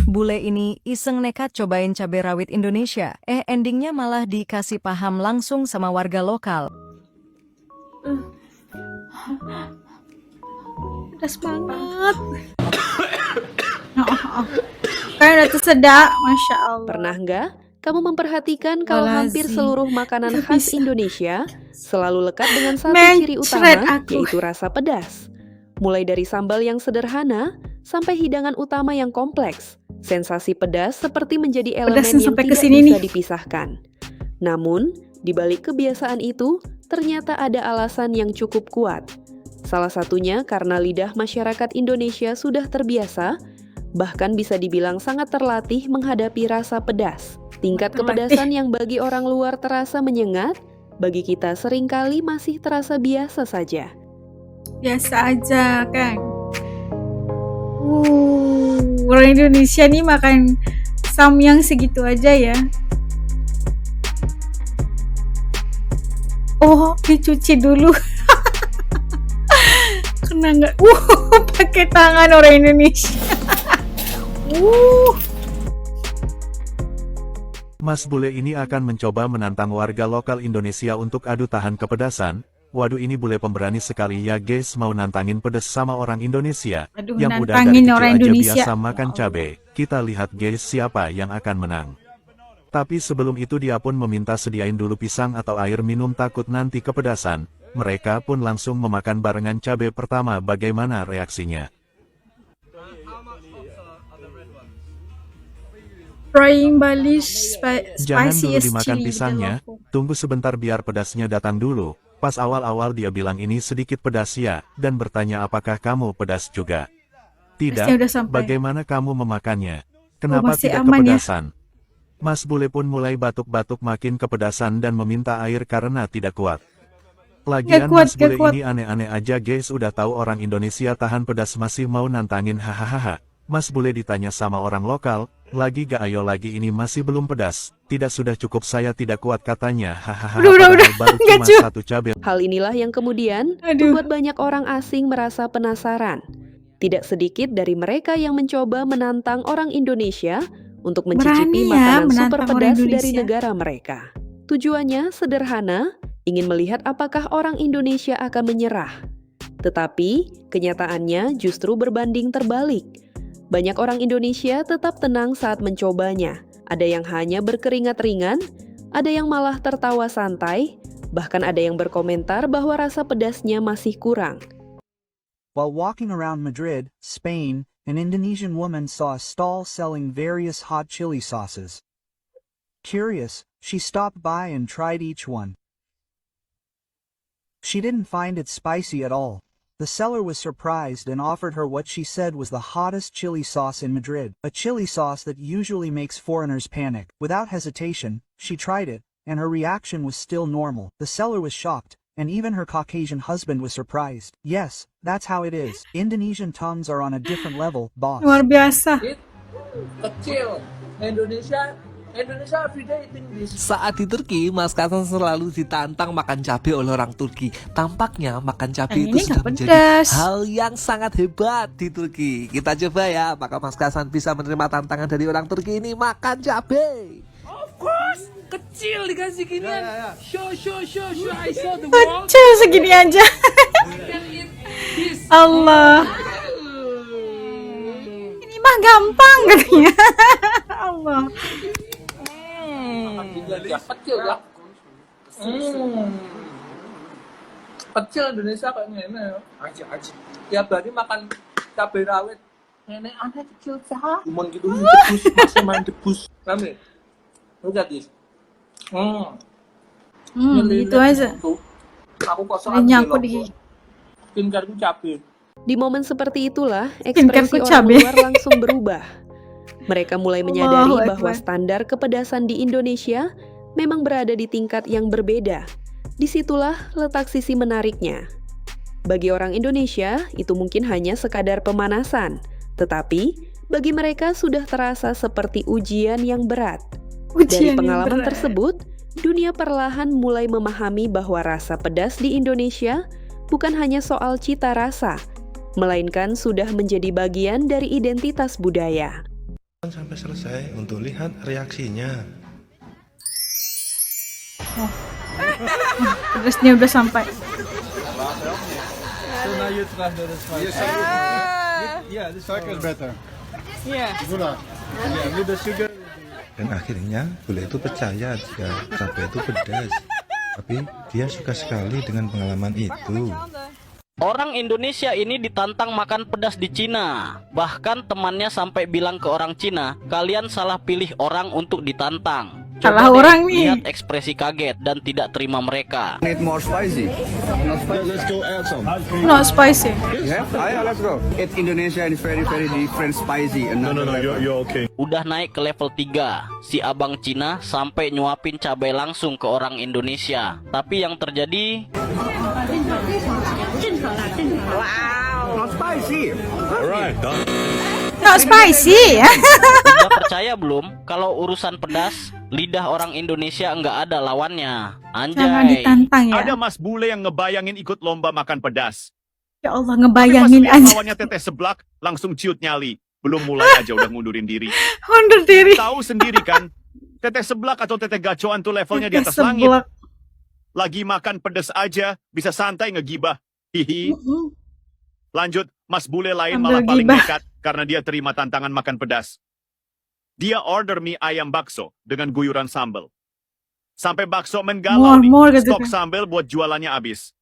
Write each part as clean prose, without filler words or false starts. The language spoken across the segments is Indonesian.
Bule ini iseng nekat cobain cabai rawit Indonesia. Endingnya malah dikasih paham langsung sama warga lokal. Pedas banget. Kayak udah tersedak, Masya Allah. Pernah nggak kamu memperhatikan kalau hampir seluruh makanan khas Indonesia selalu lekat dengan satu ciri utama, yaitu rasa pedas? Mulai dari sambal yang sederhana sampai hidangan utama yang kompleks, sensasi pedas seperti menjadi elemen yang tidak bisa dipisahkan. Namun, di balik kebiasaan itu, ternyata ada alasan yang cukup kuat. Salah satunya karena lidah masyarakat Indonesia sudah terbiasa, bahkan bisa dibilang sangat terlatih menghadapi rasa pedas. Tingkat kepedasan yang bagi orang luar terasa menyengat, bagi kita seringkali masih terasa biasa saja. Biasa aja kan. Orang Indonesia nih makan samyang segitu aja ya. Oh, dicuci dulu. Kena nggak? Pakai tangan orang Indonesia. Mas bule ini akan mencoba menantang warga lokal Indonesia untuk adu tahan kepedasan. Waduh, ini bule pemberani sekali ya guys, mau nantangin pedas sama orang Indonesia. Yang udah dari kecil aja biasa makan cabai. Kita lihat guys siapa yang akan menang. Tapi sebelum itu dia pun meminta sediain dulu pisang atau air minum takut nanti kepedasan. Mereka pun langsung memakan barengan cabai pertama. Bagaimana reaksinya? Frying Bali spicy. Jangan dulu dimakan pisangnya, tunggu sebentar biar pedasnya datang dulu. Pas awal-awal dia bilang ini sedikit pedas ya, dan bertanya apakah kamu pedas juga. Tidak, bagaimana kamu memakannya? Kenapa tidak kepedasan? Mas bule pun mulai batuk-batuk makin kepedasan dan meminta air karena tidak kuat. Lagian mas bule ini aneh-aneh aja guys, udah tahu orang Indonesia tahan pedas masih mau nantangin, hahaha. Mas bule ditanya sama orang lokal, lagi gak, ayo lagi, ini masih belum pedas. Tidak, sudah cukup, saya tidak kuat katanya, hahaha. Padahal baru cuma satu cabai. Hal inilah yang kemudian membuat banyak orang asing merasa penasaran. Tidak sedikit dari mereka yang mencoba menantang orang Indonesia untuk mencicipi makanan super pedas dari negara mereka. Tujuannya sederhana, ingin melihat apakah orang Indonesia akan menyerah. Tetapi, kenyataannya justru berbanding terbalik. Banyak orang Indonesia tetap tenang saat mencobanya. Ada yang hanya berkeringat ringan, ada yang malah tertawa santai, bahkan ada yang berkomentar bahwa rasa pedasnya masih kurang. While walking around Madrid, Spain, an Indonesian woman saw a stall selling various hot chili sauces. Curious, she stopped by and tried each one. She didn't find it spicy at all. The seller was surprised and offered her what she said was the hottest chili sauce in Madrid, a chili sauce that usually makes foreigners panic. Without hesitation, she tried it, and her reaction was still normal. The seller was shocked, and even her Caucasian husband was surprised. Yes, that's how it is. Indonesian tongues are on a different level, boss. Luar biasa. Kecil. Indonesia everyday eating this. Saat di Turki, Mas Kasan selalu ditantang makan cabai oleh orang Turki. Tampaknya makan cabai itu sudah menjadi hal yang sangat hebat di Turki. Kita coba ya, apakah Mas Kasan bisa menerima tantangan dari orang Turki ini makan cabai? Of course. Kecil dikasih ginian. Show. I saw the wall. Kecil segini aja. Allah. Ini mah gampang katanya. Allah. Kecil ya. Kecil Indonesia kayak gini ya. Aja. Tiap hari makan cabai rawit. Nenek aneh kecil sah. Cuman gitu debus, masih main debus. Kami. Look at this. Gitu aja. Aku kosong nyangkut di skincare-ku cabai. Di momen seperti itulah ekspresi orang luar langsung berubah. Mereka mulai menyadari bahwa standar kepedasan di Indonesia memang berada di tingkat yang berbeda. Disitulah letak sisi menariknya. Bagi orang Indonesia, itu mungkin hanya sekadar pemanasan. Tetapi, bagi mereka sudah terasa seperti ujian yang berat. Dari pengalaman tersebut, dunia perlahan mulai memahami bahwa rasa pedas di Indonesia bukan hanya soal cita rasa, melainkan sudah menjadi bagian dari identitas budaya. Sampai selesai untuk lihat reaksinya. Pedasnya udah sampai. Dan akhirnya bule itu percaya jika cabai itu pedas. Tapi dia suka sekali dengan pengalaman itu. Orang Indonesia ini ditantang makan pedas di Cina. Bahkan temannya sampai bilang ke orang Cina, kalian salah pilih orang untuk ditantang. Salah Coba orang deh, nih. lihat ekspresi kaget dan tidak terima mereka. Need more spicy. Let's go add some. Not spicy. Yeah, let's go. It's Indonesia and it's very different spicy. No, you're okay. Udah naik ke level 3, si abang Cina sampai nyuapin cabai langsung ke orang Indonesia. Tapi yang terjadi, Not spicy. Alright, done. Not spicy. udah percaya belum kalau urusan pedas, lidah orang Indonesia nggak ada lawannya. Jangan Anjay. ditantang ya. Ada mas bule yang ngebayangin ikut lomba makan pedas. Ya Allah, Tapi pas ngebayangin lihat aja. lawannya teteh seblak, langsung ciut nyali. Belum mulai aja udah ngundurin diri. Undur diri. Tahu sendiri kan, teteh seblak atau teteh gacoan tuh levelnya di atas langit. Seblak. Lagi makan pedas aja, bisa santai ngegibah. Hihi. Lanjut, mas bule lain Ambil malah paling gibah. nekat karena dia terima tantangan makan pedas. Dia order mie ayam bakso dengan guyuran sambal. Sampai bakso menggalau nih, More, stok gitu. sambal buat jualannya habis.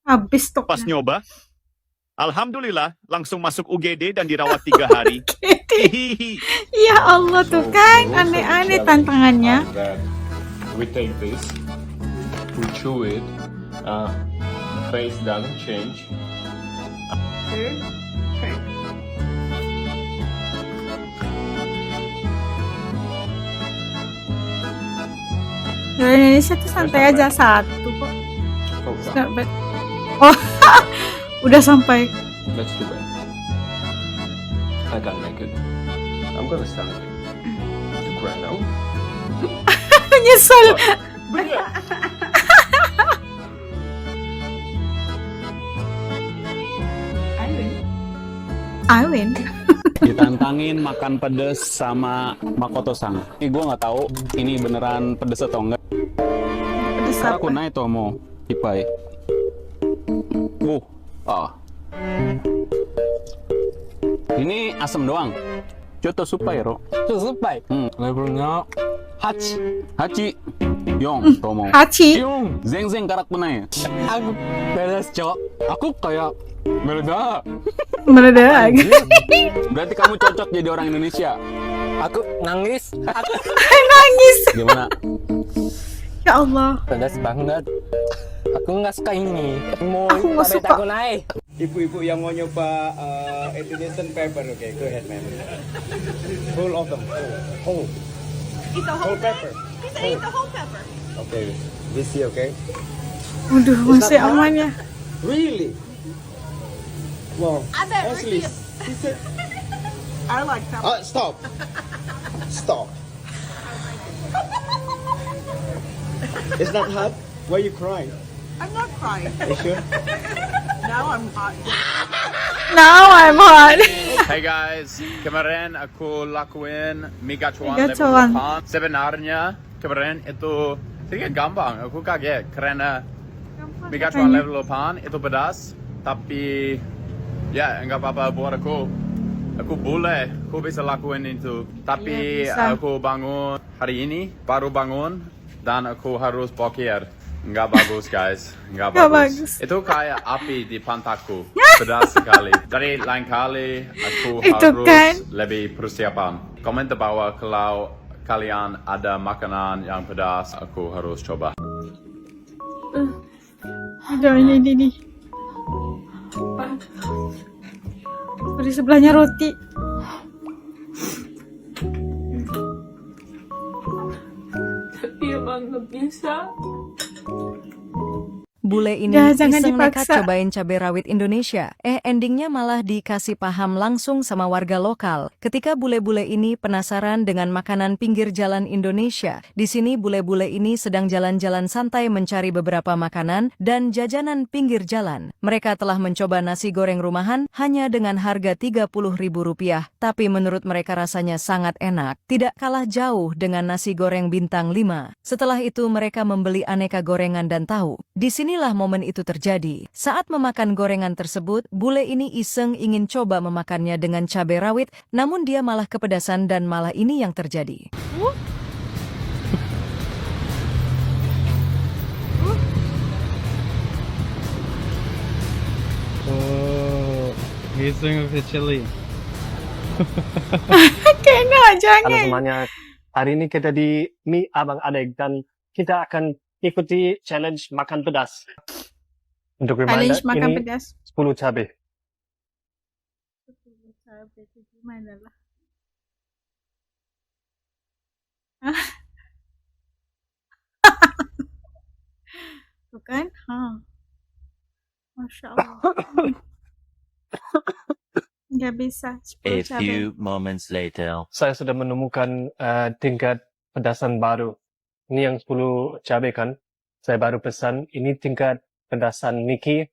Habis tuh. Pas nyoba, alhamdulillah langsung masuk UGD dan dirawat 3 hari. Hihihi. Ya Allah tuh kan, aneh-aneh tantangannya. We take this, we chew it, face doesn't change. Di Indonesia tuh santai aja satu kok. Oh, It's not bad. Oh, udah sampai. that's too bad. I can't make it. I'm gonna start to cry now. Nyesel. I win. Ditantangin makan pedes sama Makoto-san. Gue nggak tahu ini beneran pedes atau enggak. Pedes apa? Aku naik tuh mau Ipai. Ini asam doang. Coto supai ro. Coto supai. Levelnya Hachi. Yong tomo. Hachi. Yong. Zeng karak punai. Aku pedes cok. Aku kayak meledak. Meledak. Berarti kamu cocok jadi orang Indonesia. Aku nangis. Nangis. Gimana? Ya Allah. Pedas banget. Aku nggak suka ini. Aku nggak suka. Ibu-ibu yang mau nyoba Indonesian pepper, okay, go ahead, ma'am. Full of them. Whole. Eat the Whole pepper. Eat the whole pepper. Okay, this see, okay? Waduh, masih aman ya. Really? Wow. I bet Ashley, Ricky. she said, I like pepper. stop. Stop. It's not hot? Why are you crying? I'm not crying. You sure? Now I'm hot. Now I'm hot. Hey guys, kemarin aku lakuin mie gacoan Mie level gacoan. 8. Sebenarnya kemarin itu sedikit gampang. Aku kaget karena mie gacoan level 8 itu pedas, tapi ya nggak apa-apa buat aku. Aku boleh, aku bisa lakuin itu. Tapi Iya, bisa. aku bangun hari ini, baru bangun dan aku harus pokir. Nggak bagus guys, nggak Nggak bagus. bagus. Itu kayak api di pantatku, pedas sekali. Jadi lain kali aku Itu harus kan. lebih persiapan. Komen di bawah kalau kalian ada makanan yang pedas, aku harus coba. Udah ini nih. Di sebelahnya roti. Tapi emang nggak bisa. Bule ini jangan iseng nekat dipaksa. cobain cabai rawit Indonesia. Endingnya malah dikasih paham langsung sama warga lokal. Ketika bule-bule ini penasaran dengan makanan pinggir jalan Indonesia. Di sini bule-bule ini sedang jalan-jalan santai mencari beberapa makanan dan jajanan pinggir jalan. Mereka telah mencoba nasi goreng rumahan hanya dengan harga Rp30.000. Tapi menurut mereka rasanya sangat enak. Tidak kalah jauh dengan nasi goreng bintang 5. Setelah itu mereka membeli aneka gorengan dan tahu. Disinilah momen itu terjadi. Saat memakan gorengan tersebut, bule ini iseng ingin coba memakannya dengan cabai rawit, namun dia malah kepedasan dan malah ini yang terjadi. Oh, gising with the chili. Kena, jangan. Halo semuanya, hari ini kita di Mie Abang Adeg dan kita akan ikuti challenge makan pedas. Untuk reminder, Challenge makan ini pedas. 10 cabai. 10 cabai itu gimana lah? Tuh kan? Masya Allah. Nggak bisa. 10 cabai. moments later. Saya sudah menemukan tingkat pedasan baru. Ini yang 10 cabai kan. Saya baru pesan. Ini tingkat pedasan Miki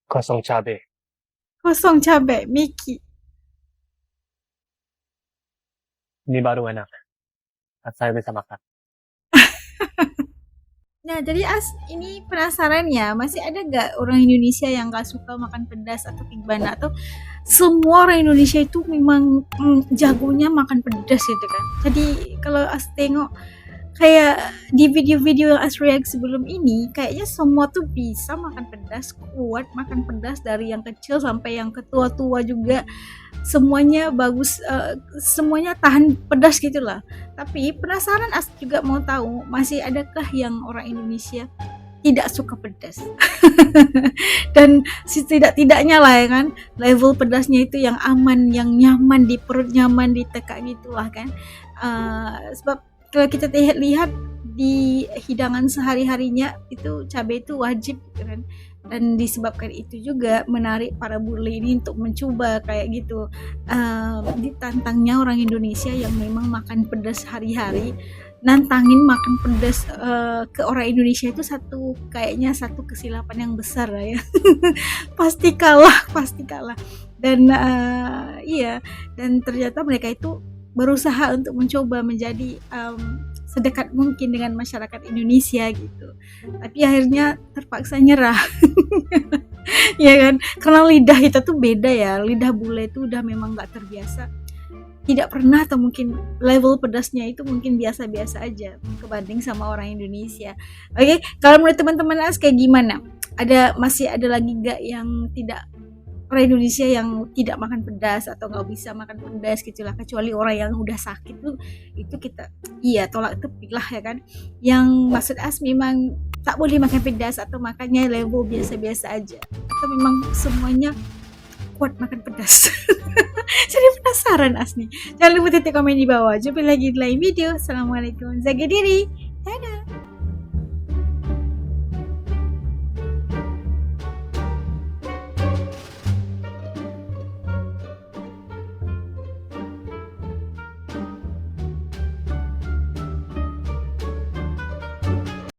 0 cabai. 0 cabai, Miki. Ini baru enak. Saya bisa makan. Nah, jadi ini penasaran ya, masih ada gak orang Indonesia yang gak suka makan pedas atau gimana? Atau semua orang Indonesia itu memang jagonya makan pedas gitu kan? Jadi kalau As tengok kayak di video-video yang As react sebelum ini, kayaknya semua tuh bisa makan pedas, kuat makan pedas, dari yang kecil sampai yang ketua-tua juga. Semuanya bagus, semuanya tahan pedas gitulah. Tapi penasaran As juga mau tahu, masih adakah yang orang Indonesia tidak suka pedas? Dan setidak-tidaknya lah ya kan, level pedasnya itu yang aman, yang nyaman di perut, nyaman di tekak gitulah kan. Sebab kalau kita lihat di hidangan sehari-harinya itu cabai itu wajib gitu kan. Dan disebabkan itu juga menarik para bule ini untuk mencoba kayak gitu. Ditantangnya orang Indonesia yang memang makan pedas hari-hari, nantangin makan pedas ke orang Indonesia itu kayaknya satu kesilapan yang besar lah ya. pasti kalah. Dan iya, dan ternyata mereka itu berusaha untuk mencoba menjadi sedekat mungkin dengan masyarakat Indonesia gitu. Tapi akhirnya terpaksa nyerah. Ya kan? Karena lidah kita tuh beda ya. Lidah bule itu udah memang gak terbiasa. Tidak pernah, atau mungkin level pedasnya itu mungkin biasa-biasa aja kebanding sama orang Indonesia. Oke, kalau menurut teman-teman As kayak gimana? Masih ada lagi gak yang tidak, orang Indonesia yang tidak makan pedas atau nggak bisa makan pedas gitulah, kecuali orang yang udah sakit tuh, itu kita tolak tepi lah ya kan. Yang maksud As memang tak boleh makan pedas atau makannya level biasa-biasa aja, atau memang semuanya kuat makan pedas. Jadi penasaran As nih. Jangan lupa titik komen di bawah. Jumpa lagi di lain video. Assalamualaikum, jaga diri, dadah.